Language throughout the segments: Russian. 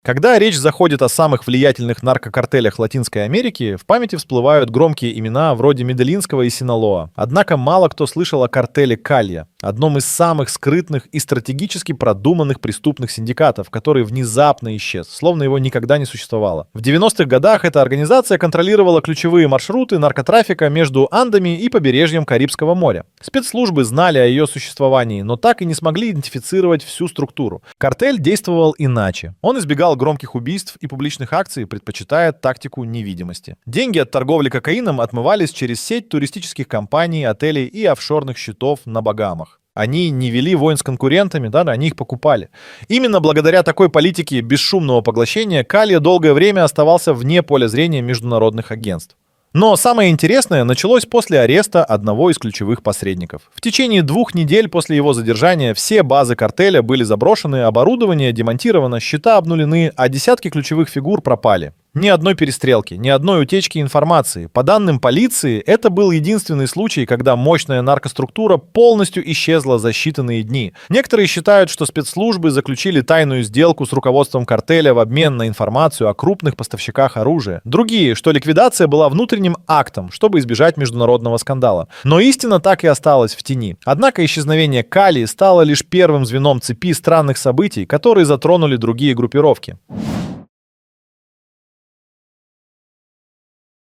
Когда речь заходит о самых влиятельных наркокартелях Латинской Америки, в памяти всплывают громкие имена вроде Медельинского и Синалоа. Однако мало кто слышал о картеле Калья, одном из самых скрытных и стратегически продуманных преступных синдикатов, который внезапно исчез, словно его никогда не существовало. В 90-х годах эта организация контролировала ключевые маршруты наркотрафика между Андами и побережьем Карибского моря. Спецслужбы знали о ее существовании, но так и не смогли идентифицировать всю структуру. Картель действовал иначе. Он избегал громких убийств и публичных акций, предпочитая тактику невидимости. Деньги от торговли кокаином отмывались через сеть туристических компаний, отелей и офшорных счетов на Багамах. Они не вели войн с конкурентами, да, они их покупали. Именно благодаря такой политике бесшумного поглощения Калья долгое время оставался вне поля зрения международных агентств. Но самое интересное началось после ареста одного из ключевых посредников. В течение 2 недель после его задержания все базы картеля были заброшены, оборудование демонтировано, счета обнулены, а десятки ключевых фигур пропали. Ни одной перестрелки, ни одной утечки информации. По данным полиции, это был единственный случай, когда мощная наркоструктура полностью исчезла за считанные дни. Некоторые считают, что спецслужбы заключили тайную сделку с руководством картеля в обмен на информацию о крупных поставщиках оружия. Другие, что ликвидация была внутренним актом, чтобы избежать международного скандала. Но истина так и осталась в тени. Однако исчезновение Кальи стало лишь первым звеном цепи странных событий, которые затронули другие группировки.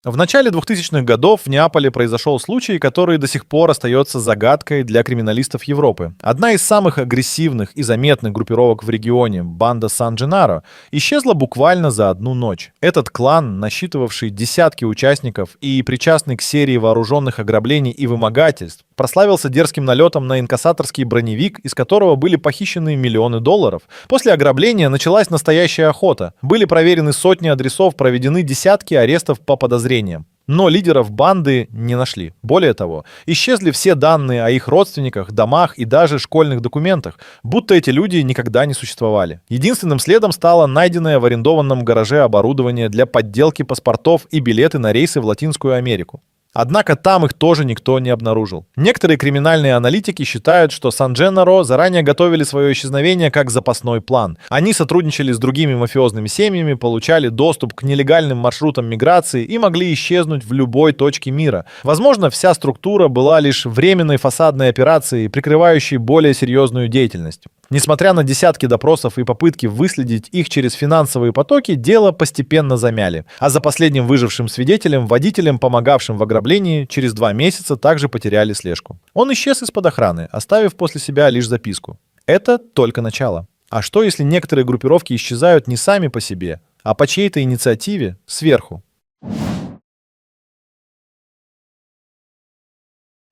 В начале 2000-х годов в Неаполе произошел случай, который до сих пор остается загадкой для криминалистов Европы. Одна из самых агрессивных и заметных группировок в регионе, банда Сан-Дженаро, исчезла буквально за одну ночь. Этот клан, насчитывавший десятки участников и причастный к серии вооруженных ограблений и вымогательств, прославился дерзким налетом на инкассаторский броневик, из которого были похищены миллионы долларов. После ограбления началась настоящая охота. Были проверены сотни адресов, проведены десятки арестов по подозрениям. Но лидеров банды не нашли. Более того, исчезли все данные о их родственниках, домах и даже школьных документах, будто эти люди никогда не существовали. Единственным следом стало найденное в арендованном гараже оборудование для подделки паспортов и билеты на рейсы в Латинскую Америку. Однако там их тоже никто не обнаружил. Некоторые криминальные аналитики считают, что Сан-Дженаро заранее готовили свое исчезновение как запасной план. Они сотрудничали с другими мафиозными семьями, получали доступ к нелегальным маршрутам миграции и могли исчезнуть в любой точке мира. Возможно, вся структура была лишь временной фасадной операцией, прикрывающей более серьезную деятельность. Несмотря на десятки допросов и попытки выследить их через финансовые потоки, дело постепенно замяли. А за последним выжившим свидетелем, водителем, помогавшим в ограблении, через 2 месяца также потеряли слежку. Он исчез из-под охраны, оставив после себя лишь записку. Это только начало. А что, если некоторые группировки исчезают не сами по себе, а по чьей-то инициативе сверху?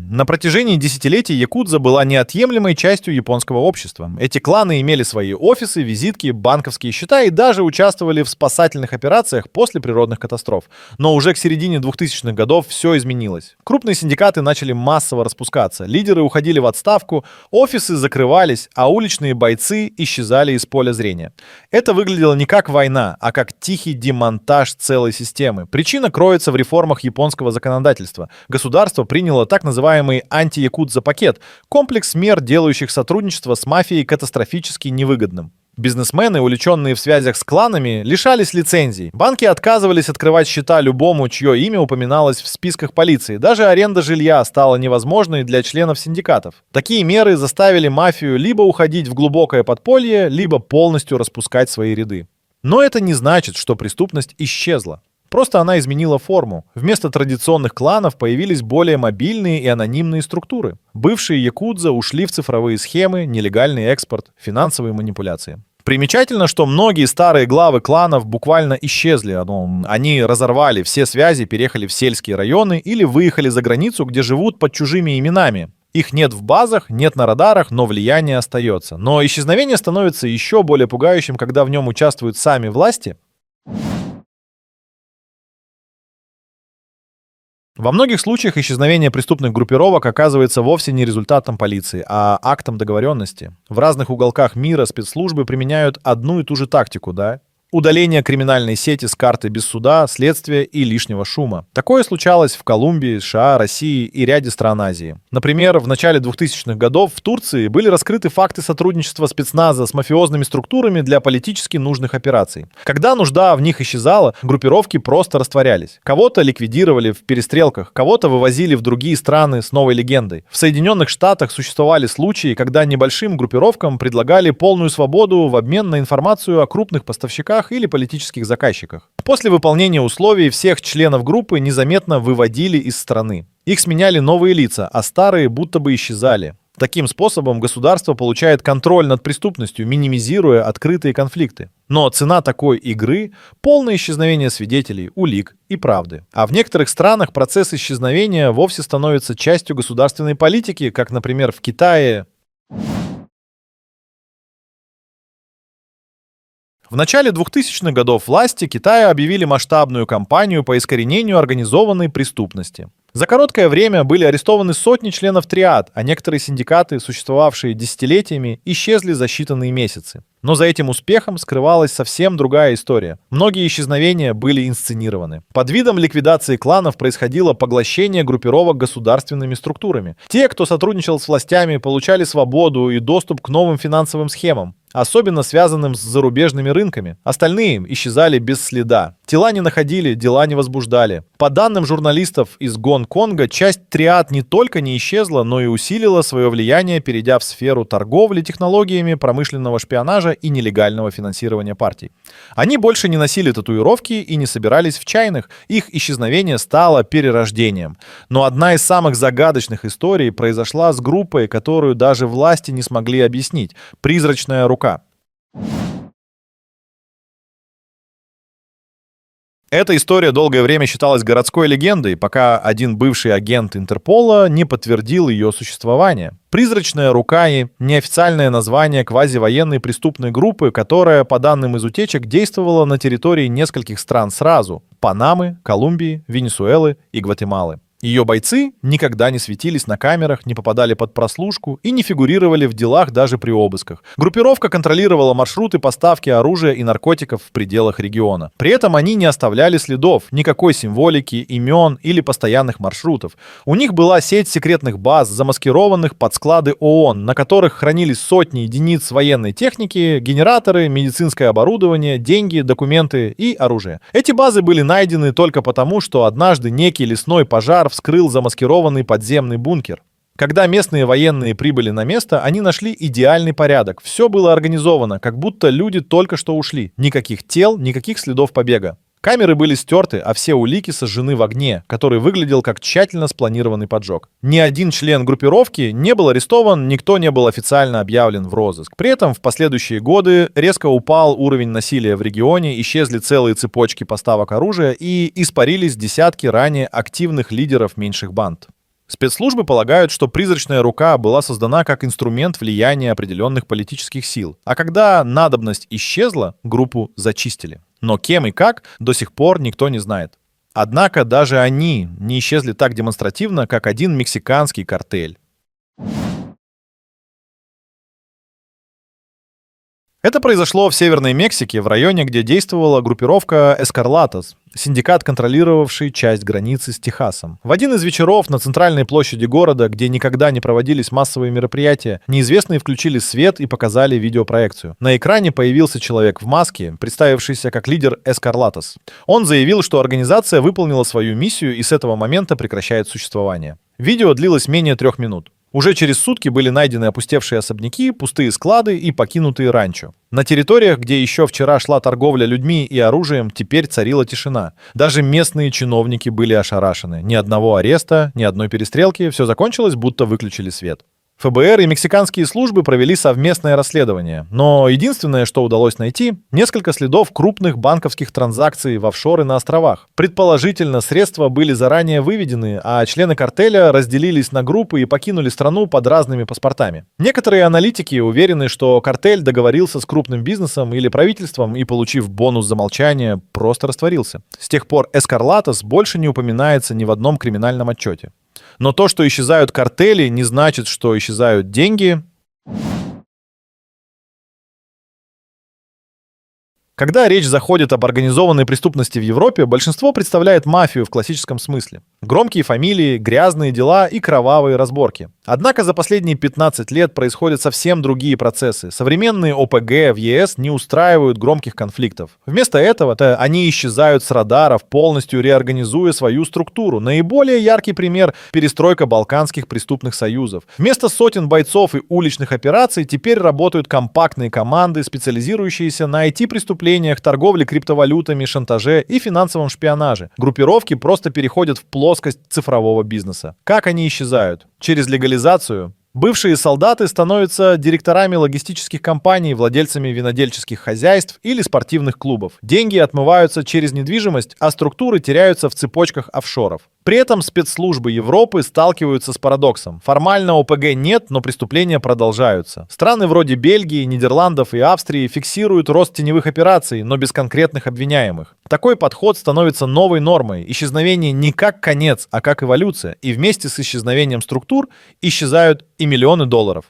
На протяжении десятилетий якудза была неотъемлемой частью японского общества. Эти кланы имели свои офисы, визитки, банковские счета и даже участвовали в спасательных операциях после природных катастроф. Но уже к середине 2000-х годов все изменилось. Крупные синдикаты начали массово распускаться, лидеры уходили в отставку, офисы закрывались, а уличные бойцы исчезали из поля зрения. Это выглядело не как война, а как тихий демонтаж целой системы. Причина кроется в реформах японского законодательства. Государство приняло так называемый анти-якудза-пакет, комплекс мер, делающих сотрудничество с мафией катастрофически невыгодным. Бизнесмены, увлеченные в связях с кланами, лишались лицензий. Банки отказывались открывать счета любому, чье имя упоминалось в списках полиции. Даже аренда жилья стала невозможной для членов синдикатов. Такие меры заставили мафию либо уходить в глубокое подполье, либо полностью распускать свои ряды. Но это не значит, что преступность исчезла. Просто она изменила форму. Вместо традиционных кланов появились более мобильные и анонимные структуры. Бывшие якудза ушли в цифровые схемы, нелегальный экспорт, финансовые манипуляции. Примечательно, что многие старые главы кланов буквально исчезли. Они разорвали все связи, переехали в сельские районы или выехали за границу, где живут под чужими именами. Их нет в базах, нет на радарах, но влияние остается. Но исчезновение становится еще более пугающим, когда в нем участвуют сами власти. Во многих случаях исчезновение преступных группировок оказывается вовсе не результатом полиции, а актом договоренности. В разных уголках мира спецслужбы применяют одну и ту же тактику, да? удаление криминальной сети с карты без суда, следствия и лишнего шума. Такое случалось в Колумбии, США, России и ряде стран Азии. Например, в начале 2000-х годов в Турции были раскрыты факты сотрудничества спецназа с мафиозными структурами для политически нужных операций. Когда нужда в них исчезала, группировки просто растворялись. Кого-то ликвидировали в перестрелках, кого-то вывозили в другие страны с новой легендой. В Соединенных Штатах существовали случаи, когда небольшим группировкам предлагали полную свободу в обмен на информацию о крупных поставщиках или политических заказчиках. После выполнения условий всех членов группы незаметно выводили из страны. Их сменяли новые лица, а старые будто бы исчезали. Таким способом государство получает контроль над преступностью, минимизируя открытые конфликты. Но цена такой игры — полное исчезновение свидетелей, улик и правды. А в некоторых странах процесс исчезновения вовсе становится частью государственной политики, как, например, в Китае. В начале 2000-х годов власти Китая объявили масштабную кампанию по искоренению организованной преступности. За короткое время были арестованы сотни членов триад, а некоторые синдикаты, существовавшие десятилетиями, исчезли за считанные месяцы. Но за этим успехом скрывалась совсем другая история. Многие исчезновения были инсценированы. Под видом ликвидации кланов происходило поглощение группировок государственными структурами. Те, кто сотрудничал с властями, получали свободу и доступ к новым финансовым схемам, особенно связанным с зарубежными рынками. Остальные исчезали без следа. Тела не находили, дела не возбуждали. По данным журналистов из Гонконга, часть триад не только не исчезла, но и усилила свое влияние, перейдя в сферу торговли технологиями, промышленного шпионажа и нелегального финансирования партий. Они больше не носили татуировки и не собирались в чайных. Их исчезновение стало перерождением. Но одна из самых загадочных историй произошла с группой, которую даже власти не смогли объяснить. «Призрачная рука». Эта история долгое время считалась городской легендой, пока один бывший агент Интерпола не подтвердил ее существование. «Призрачная рука» и неофициальное название квазивоенной преступной группы, которая, по данным из утечек, действовала на территории нескольких стран сразу: Панамы, Колумбии, Венесуэлы и Гватемалы. Ее бойцы никогда не светились на камерах, не попадали под прослушку и не фигурировали в делах даже при обысках. Группировка контролировала маршруты поставки оружия и наркотиков в пределах региона. При этом они не оставляли следов, никакой символики, имен или постоянных маршрутов. У них была сеть секретных баз, замаскированных под склады ООН, на которых хранились сотни единиц военной техники, генераторы, медицинское оборудование, деньги, документы и оружие. Эти базы были найдены только потому, что однажды некий лесной пожар вскрыл замаскированный подземный бункер. Когда местные военные прибыли на место, они нашли идеальный порядок. Все было организовано, как будто люди только что ушли. Никаких тел, никаких следов побега. Камеры были стерты, а все улики сожжены в огне, который выглядел как тщательно спланированный поджог. Ни один член группировки не был арестован, никто не был официально объявлен в розыск. При этом в последующие годы резко упал уровень насилия в регионе, исчезли целые цепочки поставок оружия и испарились десятки ранее активных лидеров меньших банд. Спецслужбы полагают, что «Призрачная рука» была создана как инструмент влияния определенных политических сил, а когда надобность исчезла, группу зачистили. Но кем и как, до сих пор никто не знает. Однако даже они не исчезли так демонстративно, как один мексиканский картель. Это произошло в Северной Мексике, в районе, где действовала группировка «Эскарлатос», синдикат, контролировавший часть границы с Техасом. В один из вечеров на центральной площади города, где никогда не проводились массовые мероприятия, неизвестные включили свет и показали видеопроекцию. На экране появился человек в маске, представившийся как лидер «Эскарлатос». Он заявил, что организация выполнила свою миссию и с этого момента прекращает существование. Видео длилось менее 3 минут. Уже через сутки были найдены опустевшие особняки, пустые склады и покинутые ранчо. На территориях, где еще вчера шла торговля людьми и оружием, теперь царила тишина. Даже местные чиновники были ошарашены. Ни одного ареста, ни одной перестрелки, все закончилось, будто выключили свет. ФБР и мексиканские службы провели совместное расследование. Но единственное, что удалось найти — несколько следов крупных банковских транзакций в офшоры на островах. Предположительно, средства были заранее выведены, а члены картеля разделились на группы и покинули страну под разными паспортами. Некоторые аналитики уверены, что картель договорился с крупным бизнесом или правительством и, получив бонус за молчание, просто растворился. С тех пор «Эскарлатос» больше не упоминается ни в одном криминальном отчете. Но то, что исчезают картели, не значит, что исчезают деньги. Когда речь заходит об организованной преступности в Европе, большинство представляет мафию в классическом смысле. Громкие фамилии, грязные дела и кровавые разборки. Однако за последние 15 лет происходят совсем другие процессы. Современные ОПГ в ЕС не устраивают громких конфликтов. Вместо этого они исчезают с радаров, полностью реорганизуя свою структуру. Наиболее яркий пример — перестройка балканских преступных союзов. Вместо сотен бойцов и уличных операций теперь работают компактные команды, специализирующиеся на IT-преступлениях, торговле криптовалютами, шантаже и финансовом шпионаже. Группировки просто переходят в плоскость цифрового бизнеса. Как они исчезают? Через легализацию. Бывшие солдаты становятся директорами логистических компаний, владельцами винодельческих хозяйств или спортивных клубов. Деньги отмываются через недвижимость, а структуры теряются в цепочках офшоров. При этом спецслужбы Европы сталкиваются с парадоксом. Формально ОПГ нет, но преступления продолжаются. Страны вроде Бельгии, Нидерландов и Австрии фиксируют рост теневых операций, но без конкретных обвиняемых. Такой подход становится новой нормой. Исчезновение не как конец, а как эволюция. И вместе с исчезновением структур исчезают и миллионы долларов.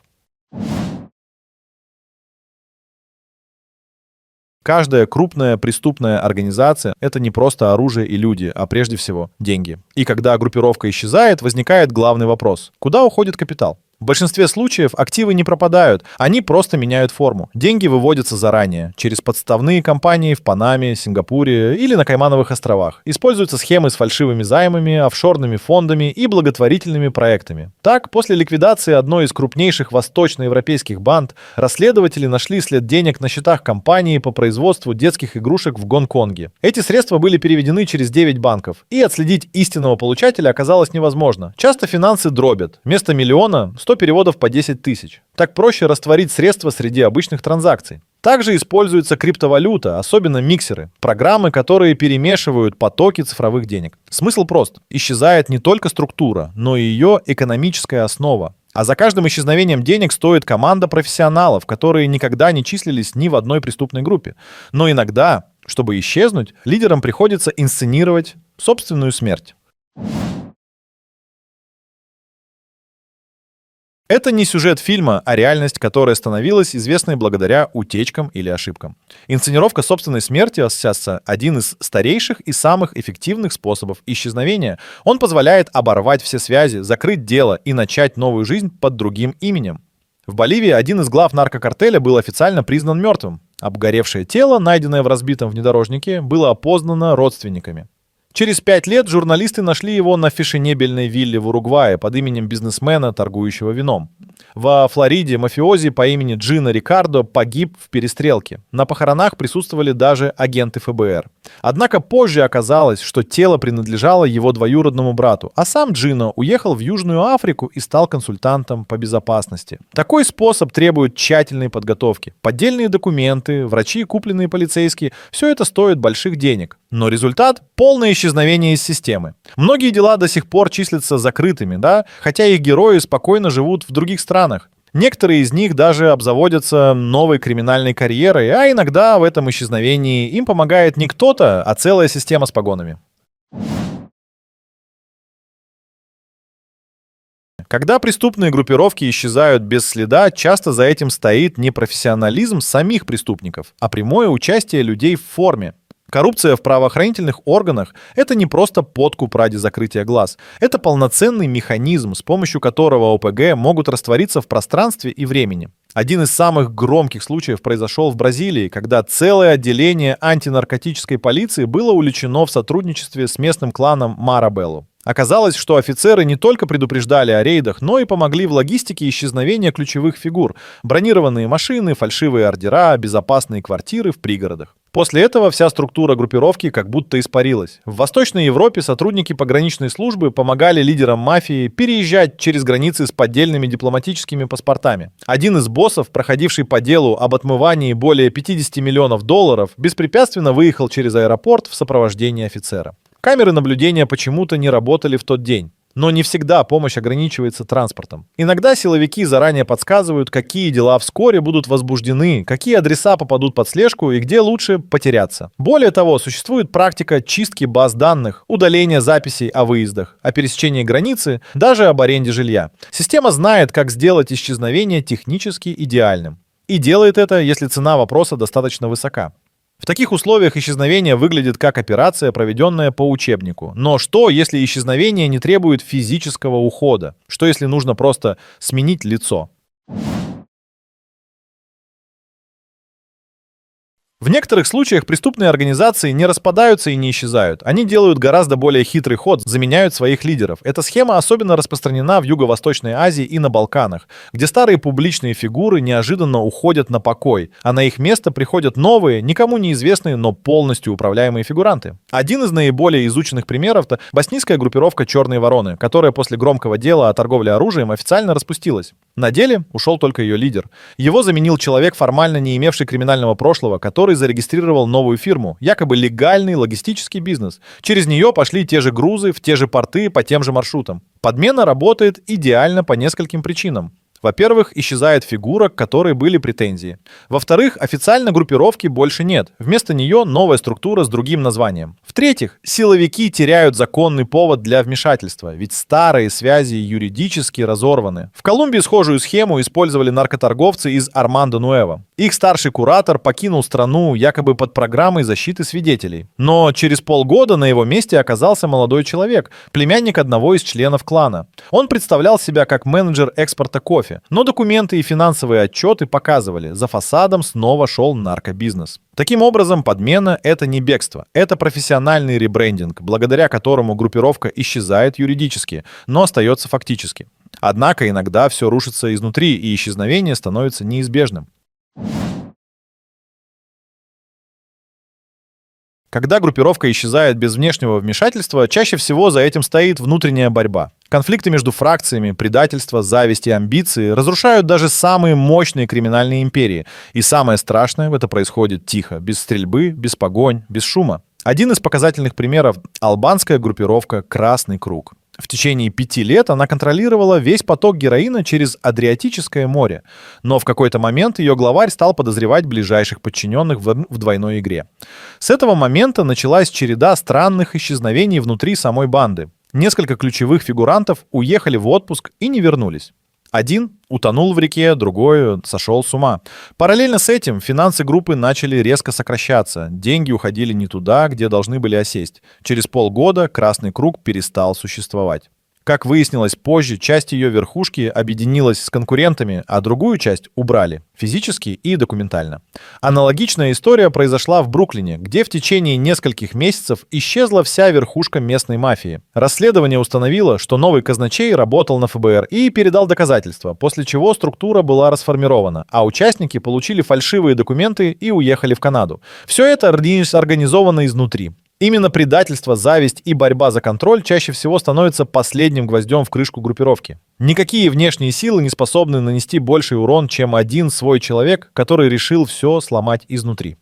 Каждая крупная преступная организация — это не просто оружие и люди, а прежде всего деньги. И когда группировка исчезает, возникает главный вопрос: куда уходит капитал? В большинстве случаев активы не пропадают, они просто меняют форму. Деньги выводятся заранее, через подставные компании в Панаме, Сингапуре или на Каймановых островах. Используются схемы с фальшивыми займами, офшорными фондами и благотворительными проектами. Так, после ликвидации одной из крупнейших восточноевропейских банд, расследователи нашли след денег на счетах компании по производству детских игрушек в Гонконге. Эти средства были переведены через 9 банков, и отследить истинного получателя оказалось невозможно. Часто финансы дробят. Вместо миллиона — 100 переводов по 10 тысяч. Так проще растворить средства среди обычных транзакций. Также используется криптовалюта, особенно миксеры, программы, которые перемешивают потоки цифровых денег. Смысл прост. Исчезает не только структура, но и ее экономическая основа. А за каждым исчезновением денег стоит команда профессионалов, которые никогда не числились ни в одной преступной группе. Но иногда, чтобы исчезнуть, лидерам приходится инсценировать собственную смерть. Это не сюжет фильма, а реальность, которая становилась известной благодаря утечкам или ошибкам. Инсценировка собственной смерти — один из старейших и самых эффективных способов исчезновения. Он позволяет оборвать все связи, закрыть дело и начать новую жизнь под другим именем. В Боливии один из глав наркокартеля был официально признан мертвым. Обгоревшее тело, найденное в разбитом внедорожнике, было опознано родственниками. Через 5 лет журналисты нашли его на фешенебельной вилле в Уругвае под именем бизнесмена, торгующего вином. Во Флориде мафиози по имени Джино Рикардо погиб в перестрелке. На похоронах присутствовали даже агенты ФБР. Однако позже оказалось, что тело принадлежало его двоюродному брату, а сам Джино уехал в Южную Африку и стал консультантом по безопасности. Такой способ требует тщательной подготовки. Поддельные документы, врачи, купленные полицейские — все это стоит больших денег. Но результат — полное исчезновение из системы. Многие дела до сих пор числятся закрытыми, хотя их герои спокойно живут в других странах. Некоторые из них даже обзаводятся новой криминальной карьерой, а иногда в этом исчезновении им помогает не кто-то, а целая система с погонами. Когда преступные группировки исчезают без следа, часто за этим стоит не профессионализм самих преступников, а прямое участие людей в форме. Коррупция в правоохранительных органах — это не просто подкуп ради закрытия глаз. Это полноценный механизм, с помощью которого ОПГ могут раствориться в пространстве и времени. Один из самых громких случаев произошел в Бразилии, когда целое отделение антинаркотической полиции было увлечено в сотрудничестве с местным кланом Марабеллу. Оказалось, что офицеры не только предупреждали о рейдах, но и помогли в логистике исчезновения ключевых фигур: бронированные машины, фальшивые ордера, безопасные квартиры в пригородах. После этого вся структура группировки как будто испарилась. В Восточной Европе сотрудники пограничной службы помогали лидерам мафии переезжать через границы с поддельными дипломатическими паспортами. Один из боссов, проходивший по делу об отмывании более 50 миллионов долларов, беспрепятственно выехал через аэропорт в сопровождении офицера. Камеры наблюдения почему-то не работали в тот день. Но не всегда помощь ограничивается транспортом. Иногда силовики заранее подсказывают, какие дела вскоре будут возбуждены, какие адреса попадут под слежку и где лучше потеряться. Более того, существует практика чистки баз данных, удаления записей о выездах, о пересечении границы, даже об аренде жилья. Система знает, как сделать исчезновение технически идеальным. И делает это, если цена вопроса достаточно высока. В таких условиях исчезновение выглядит как операция, проведенная по учебнику. Но что, если исчезновение не требует физического ухода? Что, если нужно просто сменить лицо? В некоторых случаях преступные организации не распадаются и не исчезают. Они делают гораздо более хитрый ход, заменяют своих лидеров. Эта схема особенно распространена в Юго-Восточной Азии и на Балканах, где старые публичные фигуры неожиданно уходят на покой, а на их место приходят новые, никому неизвестные, но полностью управляемые фигуранты. Один из наиболее изученных примеров — это боснийская группировка «Черные вороны», которая после громкого дела о торговле оружием официально распустилась. На деле ушел только ее лидер. Его заменил человек, формально не имевший криминального прошлого, который зарегистрировал новую фирму, якобы легальный логистический бизнес. Через нее пошли те же грузы в те же порты по тем же маршрутам. Подмена работает идеально по нескольким причинам. Во-первых, исчезает фигура, к которой были претензии. Во-вторых, официально группировки больше нет. Вместо нее новая структура с другим названием. В-третьих, силовики теряют законный повод для вмешательства, ведь старые связи юридически разорваны. В Колумбии схожую схему использовали наркоторговцы из Армандо-Нуэво. Их старший куратор покинул страну якобы под программой защиты свидетелей. Но через полгода на его месте оказался молодой человек, племянник одного из членов клана. Он представлял себя как менеджер экспорта кофе. Но документы и финансовые отчеты показывали, за фасадом снова шел наркобизнес. Таким образом, подмена — это не бегство, это профессиональный ребрендинг, благодаря которому группировка исчезает юридически, но остается фактически. Однако иногда все рушится изнутри, и исчезновение становится неизбежным. Когда группировка исчезает без внешнего вмешательства, чаще всего за этим стоит внутренняя борьба. Конфликты между фракциями, предательство, зависть и амбиции разрушают даже самые мощные криминальные империи. И самое страшное, это происходит тихо, без стрельбы, без погонь, без шума. Один из показательных примеров — албанская группировка «Красный круг». В течение 5 лет она контролировала весь поток героина через Адриатическое море. Но в какой-то момент ее главарь стал подозревать ближайших подчиненных в двойной игре. С этого момента началась череда странных исчезновений внутри самой банды. Несколько ключевых фигурантов уехали в отпуск и не вернулись. Один утонул в реке, другой сошел с ума. Параллельно с этим финансы группы начали резко сокращаться. Деньги уходили не туда, где должны были осесть. Через полгода Красный круг перестал существовать. Как выяснилось позже, часть ее верхушки объединилась с конкурентами, а другую часть убрали физически и документально. Аналогичная история произошла в Бруклине, где в течение нескольких месяцев исчезла вся верхушка местной мафии. Расследование установило, что новый казначей работал на ФБР и передал доказательства, после чего структура была расформирована, а участники получили фальшивые документы и уехали в Канаду. Все это организовано изнутри. Именно предательство, зависть и борьба за контроль чаще всего становятся последним гвоздем в крышку группировки. Никакие внешние силы не способны нанести больший урон, чем один свой человек, который решил все сломать изнутри.